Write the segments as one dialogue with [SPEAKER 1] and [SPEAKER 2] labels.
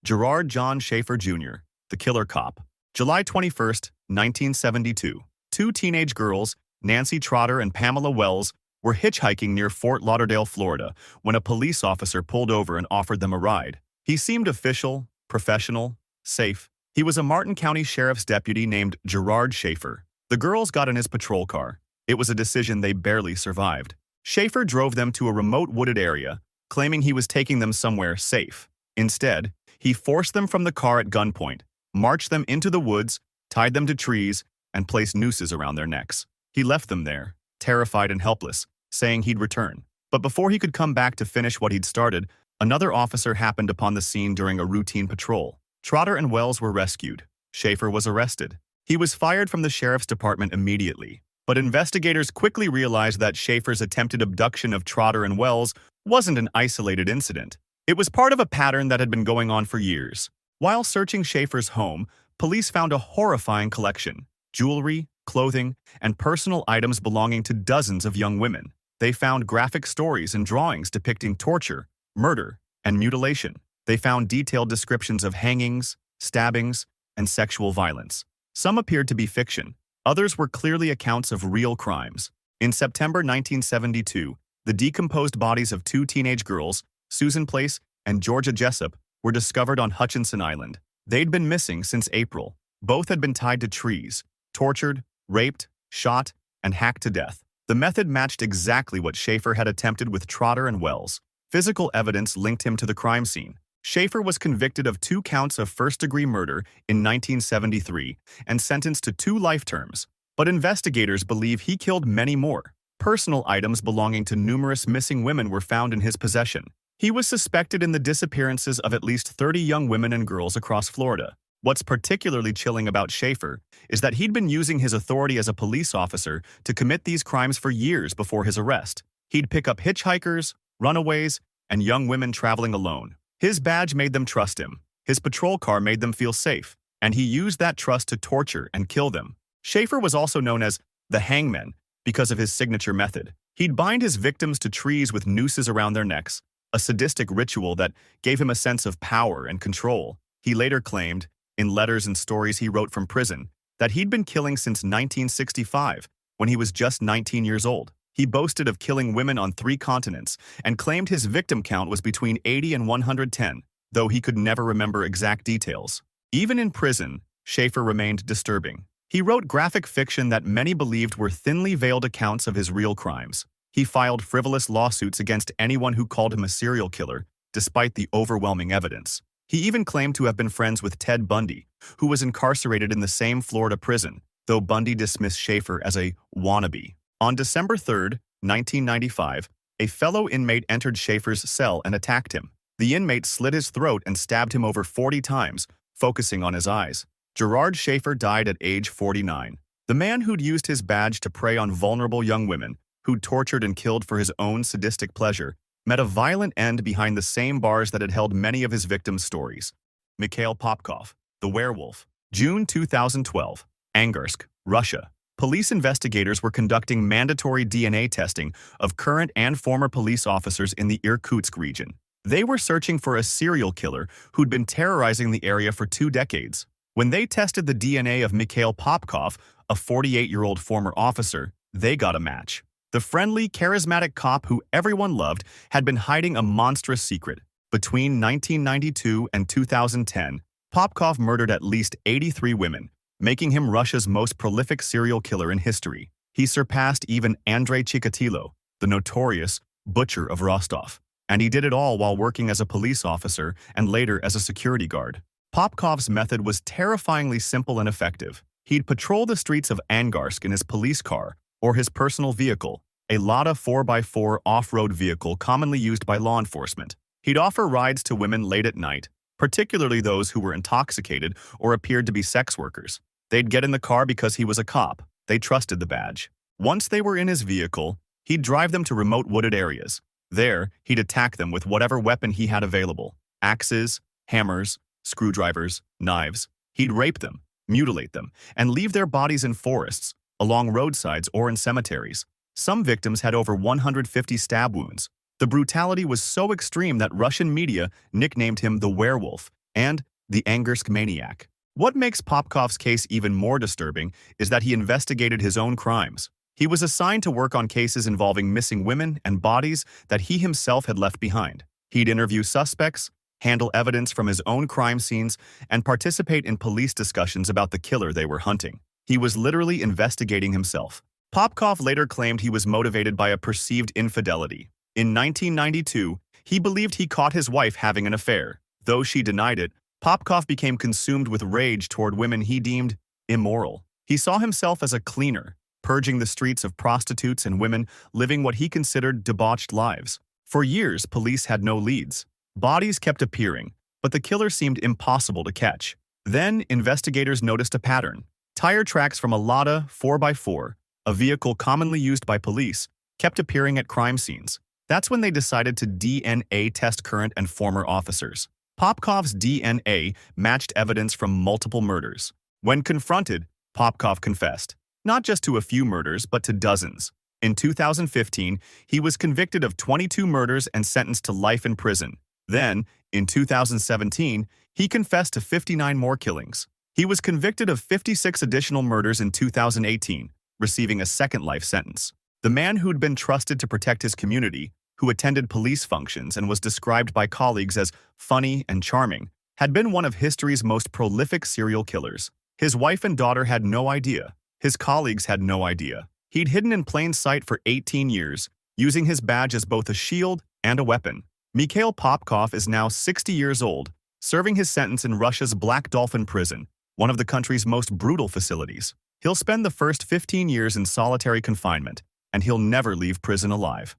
[SPEAKER 1] Gerard John Schaefer Jr., the killer cop. July 21, 1972. Two teenage girls, Nancy Trotter and Pamela Wells, were hitchhiking near Fort Lauderdale, Florida, when a police officer pulled over and offered them a ride. He seemed official, professional, safe. He was a Martin County Sheriff's deputy named Gerard Schaefer. The girls got in his patrol car. It was a decision they barely survived. Schaefer drove them to a remote wooded area, claiming he was taking them somewhere safe. Instead, he forced them from the car at gunpoint, marched them into the woods, tied them to trees, and placed nooses around their necks. He left them there, terrified and helpless, saying he'd return. But before he could come back to finish what he'd started, another officer happened upon the scene during a routine patrol. Trotter and Wells were rescued. Schaefer was arrested. He was fired from the sheriff's department immediately. But investigators quickly realized that Schaefer's attempted abduction of Trotter and Wells wasn't an isolated incident. It was part of a pattern that had been going on for years. While searching Schaefer's home, police found a horrifying collection: jewelry, clothing, and personal items belonging to dozens of young women. They found graphic stories and drawings depicting torture, murder, and mutilation. They found detailed descriptions of hangings, stabbings, and sexual violence. Some appeared to be fiction. Others were clearly accounts of real crimes. In September 1972, the decomposed bodies of two teenage girls, Susan Place and Georgia Jessup, were discovered on Hutchinson Island. They'd been missing since April. Both had been tied to trees, tortured, raped, shot, and hacked to death. The method matched exactly what Schaefer had attempted with Trotter and Wells. Physical evidence linked him to the crime scene. Schaefer was convicted of 2 counts of first-degree murder in 1973 and sentenced to 2 life terms. But investigators believe he killed many more. Personal items belonging to numerous missing women were found in his possession. He was suspected in the disappearances of at least 30 young women and girls across Florida. What's particularly chilling about Schaefer is that he'd been using his authority as a police officer to commit these crimes for years before his arrest. He'd pick up hitchhikers, runaways, and young women traveling alone. His badge made them trust him. His patrol car made them feel safe, and he used that trust to torture and kill them. Schaefer was also known as the hangman because of his signature method. He'd bind his victims to trees with nooses around their necks, a sadistic ritual that gave him a sense of power and control. He later claimed, in letters and stories he wrote from prison, that he'd been killing since 1965, when he was just 19 years old. He boasted of killing women on 3 continents and claimed his victim count was between 80 and 110, though he could never remember exact details. Even in prison, Schaefer remained disturbing. He wrote graphic fiction that many believed were thinly veiled accounts of his real crimes. He filed frivolous lawsuits against anyone who called him a serial killer, despite the overwhelming evidence. He even claimed to have been friends with Ted Bundy, who was incarcerated in the same Florida prison, though Bundy dismissed Schaefer as a wannabe. On December 3, 1995, a fellow inmate entered Schaefer's cell and attacked him. The inmate slit his throat and stabbed him over 40 times, focusing on his eyes. Gerard Schaefer died at age 49. The man who'd used his badge to prey on vulnerable young women, who'd tortured and killed for his own sadistic pleasure, met a violent end behind the same bars that had held many of his victims' stories. Mikhail Popkov, the Werewolf. June 2012. Angarsk, Russia. Police investigators were conducting mandatory DNA testing of current and former police officers in the Irkutsk region. They were searching for a serial killer who'd been terrorizing the area for 2 decades. When they tested the DNA of Mikhail Popkov, a 48-year-old former officer, they got a match. The friendly, charismatic cop who everyone loved had been hiding a monstrous secret. Between 1992 and 2010, Popkov murdered at least 83 women, making him Russia's most prolific serial killer in history. He surpassed even Andrei Chikatilo, the notorious butcher of Rostov. And he did it all while working as a police officer and later as a security guard. Popkov's method was terrifyingly simple and effective. He'd patrol the streets of Angarsk in his police car or his personal vehicle, a Lada 4x4 off-road vehicle commonly used by law enforcement. He'd offer rides to women late at night, particularly those who were intoxicated or appeared to be sex workers. They'd get in the car because he was a cop. They trusted the badge. Once they were in his vehicle, he'd drive them to remote wooded areas. There, he'd attack them with whatever weapon he had available: axes, hammers, screwdrivers, knives. He'd rape them, mutilate them, and leave their bodies in forests, along roadsides or in cemeteries. Some victims had over 150 stab wounds. The brutality was so extreme that Russian media nicknamed him the Werewolf, and the Angarsk Maniac. What makes Popkov's case even more disturbing is that he investigated his own crimes. He was assigned to work on cases involving missing women and bodies that he himself had left behind. He'd interview suspects, handle evidence from his own crime scenes, and participate in police discussions about the killer they were hunting. He was literally investigating himself. Popkov later claimed he was motivated by a perceived infidelity. In 1992, he believed he caught his wife having an affair. Though she denied it, Popkov became consumed with rage toward women he deemed immoral. He saw himself as a cleaner, purging the streets of prostitutes and women living what he considered debauched lives. For years, police had no leads. Bodies kept appearing, but the killer seemed impossible to catch. Then, investigators noticed a pattern. Tire tracks from a Lada 4x4, a vehicle commonly used by police, kept appearing at crime scenes. That's when they decided to DNA test current and former officers. Popkov's DNA matched evidence from multiple murders. When confronted, Popkov confessed, not just to a few murders, but to dozens. In 2015, he was convicted of 22 murders and sentenced to life in prison. Then, in 2017, he confessed to 59 more killings. He was convicted of 56 additional murders in 2018, receiving a second life sentence. The man who'd been trusted to protect his community, who attended police functions and was described by colleagues as funny and charming, had been one of history's most prolific serial killers. His wife and daughter had no idea. His colleagues had no idea. He'd hidden in plain sight for 18 years, using his badge as both a shield and a weapon. Mikhail Popkov is now 60 years old, serving his sentence in Russia's Black Dolphin prison, one of the country's most brutal facilities. He'll spend the first 15 years in solitary confinement, and he'll never leave prison alive.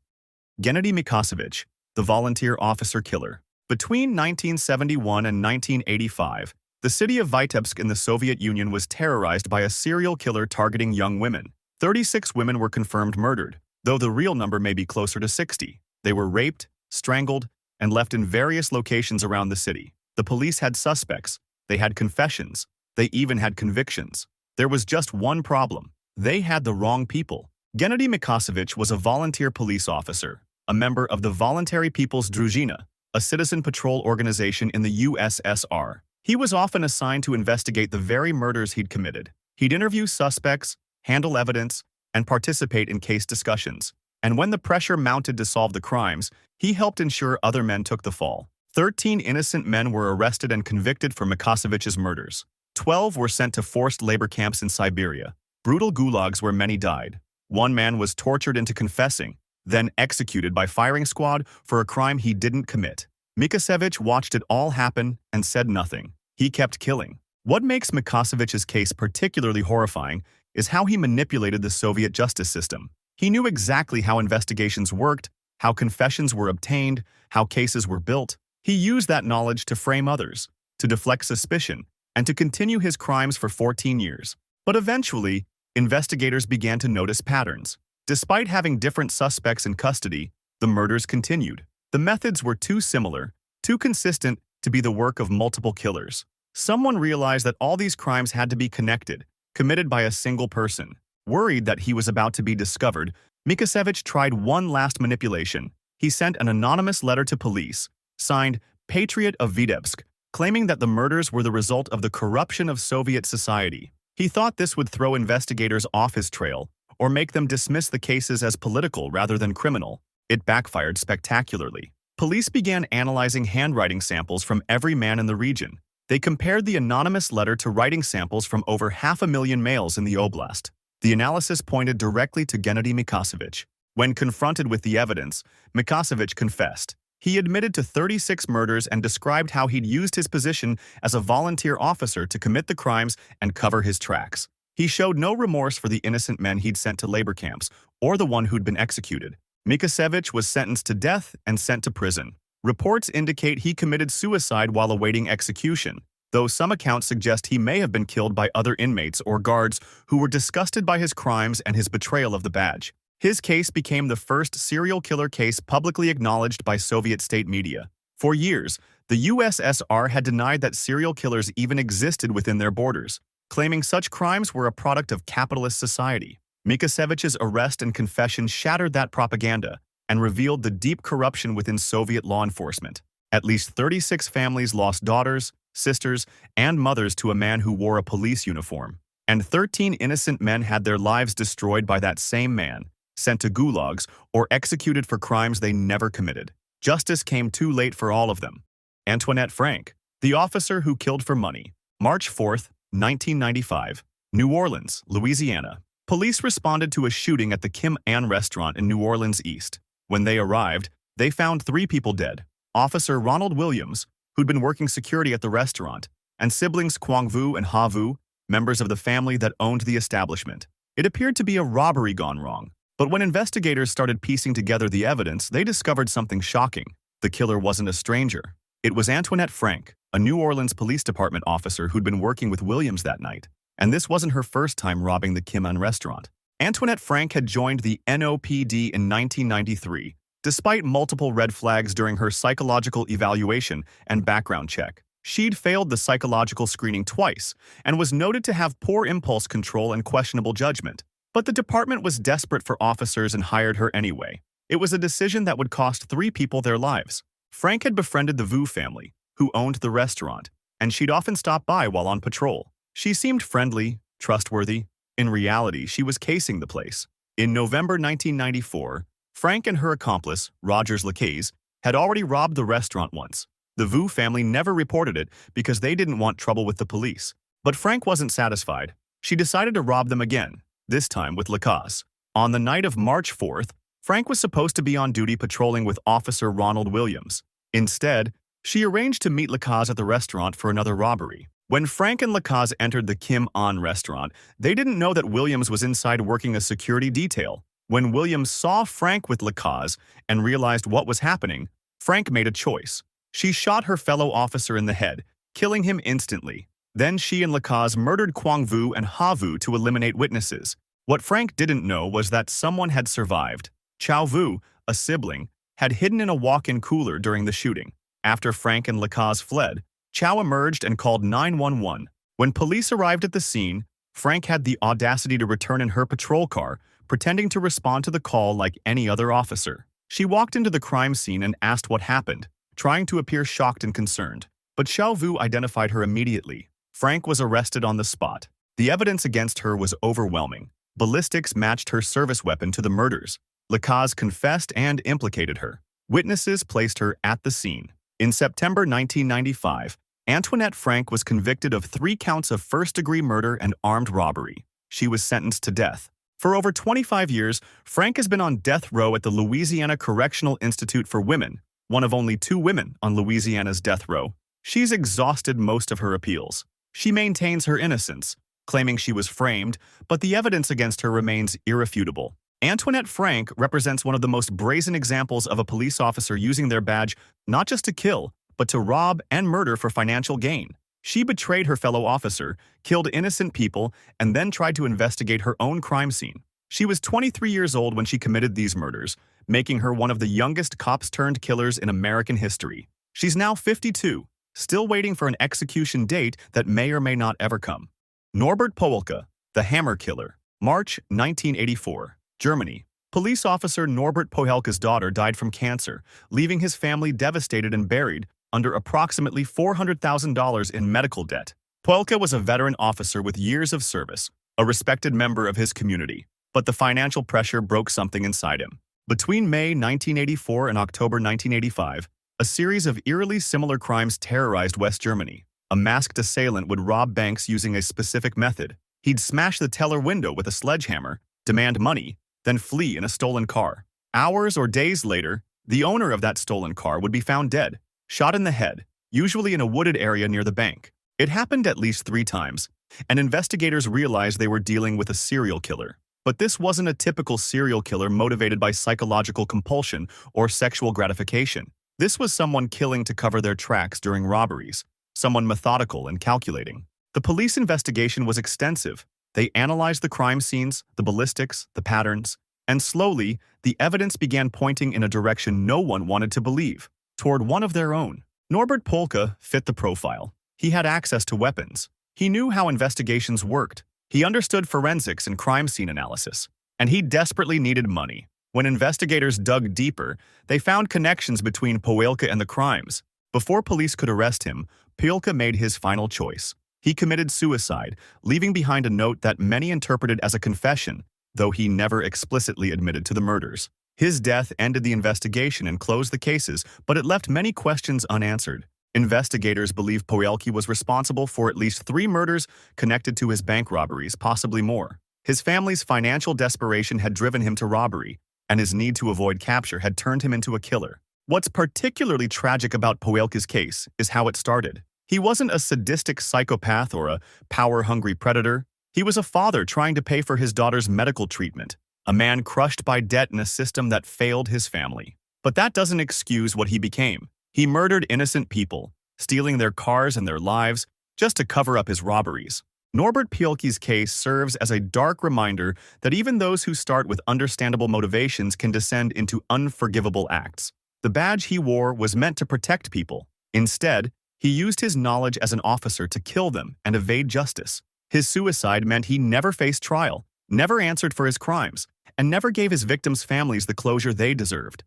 [SPEAKER 1] Gennady Mikhasevich, the volunteer officer killer. Between 1971 and 1985, the city of Vitebsk in the Soviet Union was terrorized by a serial killer targeting young women. 36 women were confirmed murdered, though the real number may be closer to 60. They were raped, strangled, and left in various locations around the city. The police had suspects, they had confessions, they even had convictions. There was just one problem. They had the wrong people. Gennady Mikhasevich was a volunteer police officer, a member of the Voluntary People's Druzhina, a citizen patrol organization in the USSR. He was often assigned to investigate the very murders he'd committed. He'd interview suspects, handle evidence, and participate in case discussions. And when the pressure mounted to solve the crimes, he helped ensure other men took the fall. 13 innocent men were arrested and convicted for Mikhasevich's murders. 12 were sent to forced labor camps in Siberia, brutal gulags where many died. One man was tortured into confessing, then executed by firing squad for a crime he didn't commit. Mikhasevich watched it all happen and said nothing. He kept killing. What makes Mikhasevich's case particularly horrifying is how he manipulated the Soviet justice system. He knew exactly how investigations worked, how confessions were obtained, how cases were built. He used that knowledge to frame others, to deflect suspicion, and to continue his crimes for 14 years. But eventually, investigators began to notice patterns. Despite having different suspects in custody, the murders continued. The methods were too similar, too consistent to be the work of multiple killers. Someone realized that all these crimes had to be connected, committed by a single person. Worried that he was about to be discovered, Mikhasevich tried one last manipulation. He sent an anonymous letter to police, signed Patriot of Vitebsk, claiming that the murders were the result of the corruption of Soviet society. He thought this would throw investigators off his trail, or make them dismiss the cases as political rather than criminal. It backfired spectacularly. Police began analyzing handwriting samples from every man in the region. They compared the anonymous letter to writing samples from over 500,000 males in the oblast. The analysis pointed directly to Gennady Mikhasevich. When confronted with the evidence, Mikhasevich confessed. He admitted to 36 murders and described how he'd used his position as a volunteer officer to commit the crimes and cover his tracks. He showed no remorse for the innocent men he'd sent to labor camps, or the one who'd been executed. Mikhasevich was sentenced to death and sent to prison. Reports indicate he committed suicide while awaiting execution, though some accounts suggest he may have been killed by other inmates or guards who were disgusted by his crimes and his betrayal of the badge. His case became the first serial killer case publicly acknowledged by Soviet state media. For years, the USSR had denied that serial killers even existed within their borders, claiming such crimes were a product of capitalist society. Mikhasevich's arrest and confession shattered that propaganda and revealed the deep corruption within Soviet law enforcement. At least 36 families lost daughters, sisters, and mothers to a man who wore a police uniform. And 13 innocent men had their lives destroyed by that same man, sent to gulags or executed for crimes they never committed. Justice came too late for all of them. Antoinette Frank, the officer who killed for money. March 4, 1995, New Orleans, Louisiana. Police responded to a shooting at the Kim Ann restaurant in New Orleans East. When they arrived, they found 3 people dead. Officer Ronald Williams, who'd been working security at the restaurant, and siblings Quang Vu and Ha Vu, members of the family that owned the establishment. It appeared to be a robbery gone wrong. But when investigators started piecing together the evidence, they discovered something shocking. The killer wasn't a stranger. It was Antoinette Frank, a New Orleans Police Department officer who'd been working with Williams that night. And this wasn't her first time robbing the Kim Ann restaurant. Antoinette Frank had joined the NOPD in 1993, despite multiple red flags during her psychological evaluation and background check. She'd failed the psychological screening twice and was noted to have poor impulse control and questionable judgment. But the department was desperate for officers and hired her anyway. It was a decision that would cost 3 people their lives. Frank had befriended the Vu family, who owned the restaurant, and she'd often stop by while on patrol. She seemed friendly, trustworthy. In reality, she was casing the place. In November 1994, Frank and her accomplice, Rogers Lacaze, had already robbed the restaurant once. The Vu family never reported it because they didn't want trouble with the police. But Frank wasn't satisfied. She decided to rob them again, this time with Lacaze. On the night of March 4th, Frank was supposed to be on duty patrolling with Officer Ronald Williams. Instead, she arranged to meet Lacaze at the restaurant for another robbery. When Frank and Lacaze entered the Kim Ann restaurant, they didn't know that Williams was inside working a security detail. When Williams saw Frank with Lacaze and realized what was happening, Frank made a choice. She shot her fellow officer in the head, killing him instantly. Then she and Lacaze murdered Quang Vu and Ha Vu to eliminate witnesses. What Frank didn't know was that someone had survived. Chow Vu, a sibling, had hidden in a walk-in cooler during the shooting. After Frank and Lacaze fled, Chow emerged and called 911. When police arrived at the scene, Frank had the audacity to return in her patrol car, pretending to respond to the call like any other officer. She walked into the crime scene and asked what happened, trying to appear shocked and concerned. But Chow Vu identified her immediately. Frank was arrested on the spot. The evidence against her was overwhelming. Ballistics matched her service weapon to the murders. Lacaze confessed and implicated her. Witnesses placed her at the scene. In September 1995, Antoinette Frank was convicted of 3 counts of first-degree murder and armed robbery. She was sentenced to death. For over 25 years, Frank has been on death row at the Louisiana Correctional Institute for Women, one of only 2 women on Louisiana's death row. She's exhausted most of her appeals. She maintains her innocence, claiming she was framed, but the evidence against her remains irrefutable. Antoinette Frank represents one of the most brazen examples of a police officer using their badge not just to kill, but to rob and murder for financial gain. She betrayed her fellow officer, killed innocent people, and then tried to investigate her own crime scene. She was 23 years old when she committed these murders, making her one of the youngest cops-turned-killers in American history. She's now 52, still waiting for an execution date that may or may not ever come. Norbert Poehlke, the Hammer Killer. March 1984, Germany. Police officer Norbert Poehlke's daughter died from cancer, leaving his family devastated and buried under approximately $400,000 in medical debt. Poehlke was a veteran officer with years of service, a respected member of his community, but the financial pressure broke something inside him. Between May 1984 and October 1985, a series of eerily similar crimes terrorized West Germany. A masked assailant would rob banks using a specific method. He'd smash the teller window with a sledgehammer, demand money, then flee in a stolen car. Hours or days later, the owner of that stolen car would be found dead, shot in the head, usually in a wooded area near the bank. It happened at least 3 times, and investigators realized they were dealing with a serial killer. But this wasn't a typical serial killer motivated by psychological compulsion or sexual gratification. This was someone killing to cover their tracks during robberies, someone methodical and calculating. The police investigation was extensive. They analyzed the crime scenes, the ballistics, the patterns, and slowly, the evidence began pointing in a direction no one wanted to believe, toward one of their own. Norbert Poehlke fit the profile. He had access to weapons. He knew how investigations worked. He understood forensics and crime scene analysis. And he desperately needed money. When investigators dug deeper, they found connections between Poehlke and the crimes. Before police could arrest him, Poehlke made his final choice. He committed suicide, leaving behind a note that many interpreted as a confession, though he never explicitly admitted to the murders. His death ended the investigation and closed the cases, but it left many questions unanswered. Investigators believe Poehlke was responsible for at least 3 murders connected to his bank robberies, possibly more. His family's financial desperation had driven him to robbery, and his need to avoid capture had turned him into a killer. What's particularly tragic about Poehlke's case is how it started. He wasn't a sadistic psychopath or a power-hungry predator. He was a father trying to pay for his daughter's medical treatment, a man crushed by debt in a system that failed his family. But that doesn't excuse what he became. He murdered innocent people, stealing their cars and their lives just to cover up his robberies. Norbert Poehlke's case serves as a dark reminder that even those who start with understandable motivations can descend into unforgivable acts. The badge he wore was meant to protect people. Instead, he used his knowledge as an officer to kill them and evade justice. His suicide meant he never faced trial, never answered for his crimes, and never gave his victims' families the closure they deserved.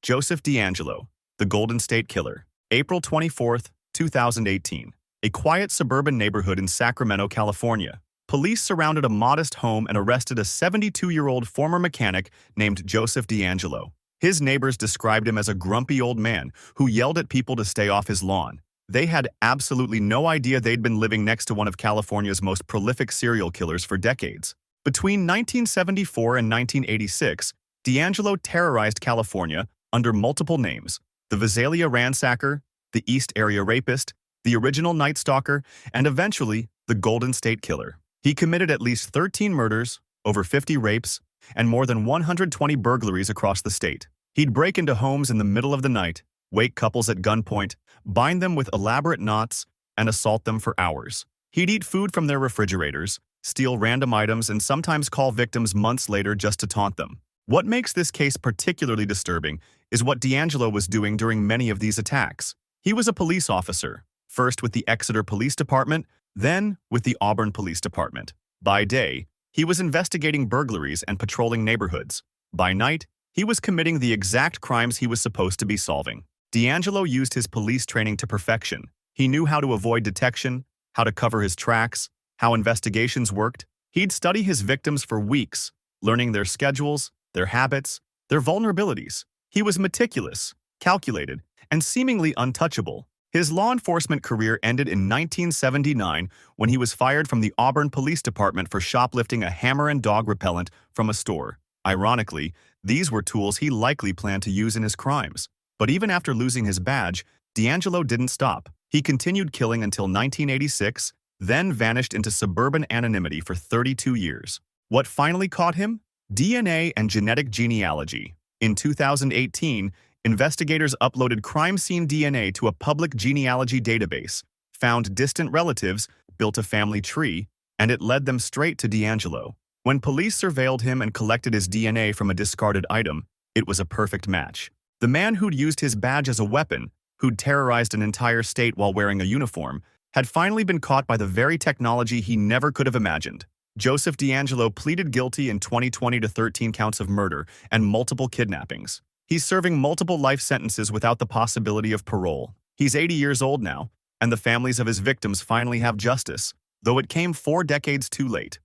[SPEAKER 1] Joseph DeAngelo, the Golden State Killer. April 24, 2018. A quiet suburban neighborhood in Sacramento, California. Police surrounded a modest home and arrested a 72-year-old former mechanic named Joseph DeAngelo. His neighbors described him as a grumpy old man who yelled at people to stay off his lawn. They had absolutely no idea they'd been living next to one of California's most prolific serial killers for decades. Between 1974 and 1986, DeAngelo terrorized California under multiple names: the Visalia Ransacker, the East Area Rapist, the Original Night Stalker, and eventually the Golden State Killer. He committed at least 13 murders, over 50 rapes, and more than 120 burglaries across the state. He'd break into homes in the middle of the night, wake couples at gunpoint, bind them with elaborate knots, and assault them for hours. He'd eat food from their refrigerators, steal random items, and sometimes call victims months later just to taunt them. What makes this case particularly disturbing is what DeAngelo was doing during many of these attacks. He was a police officer, first with the Exeter Police Department, then with the Auburn Police Department. By day, he was investigating burglaries and patrolling neighborhoods. By night, he was committing the exact crimes he was supposed to be solving. DeAngelo used his police training to perfection. He knew how to avoid detection, how to cover his tracks, how investigations worked. He'd study his victims for weeks, learning their schedules, their habits, their vulnerabilities. He was meticulous, calculated, and seemingly untouchable. His law enforcement career ended in 1979 when he was fired from the Auburn Police Department for shoplifting a hammer and dog repellent from a store. Ironically, these were tools he likely planned to use in his crimes. But even after losing his badge, DeAngelo didn't stop. He continued killing until 1986, then vanished into suburban anonymity for 32 years. What finally caught him? DNA and genetic genealogy. In 2018, investigators uploaded crime scene DNA to a public genealogy database, found distant relatives, built a family tree, and it led them straight to DeAngelo. When police surveilled him and collected his DNA from a discarded item, it was a perfect match. The man who'd used his badge as a weapon, who'd terrorized an entire state while wearing a uniform, had finally been caught by the very technology he never could have imagined. Joseph DeAngelo pleaded guilty in 2020 to 13 counts of murder and multiple kidnappings. He's serving multiple life sentences without the possibility of parole. He's 80 years old now, and the families of his victims finally have justice, though it came 4 decades too late.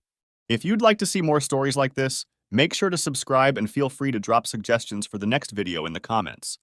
[SPEAKER 1] If you'd like to see more stories like this, make sure to subscribe and feel free to drop suggestions for the next video in the comments.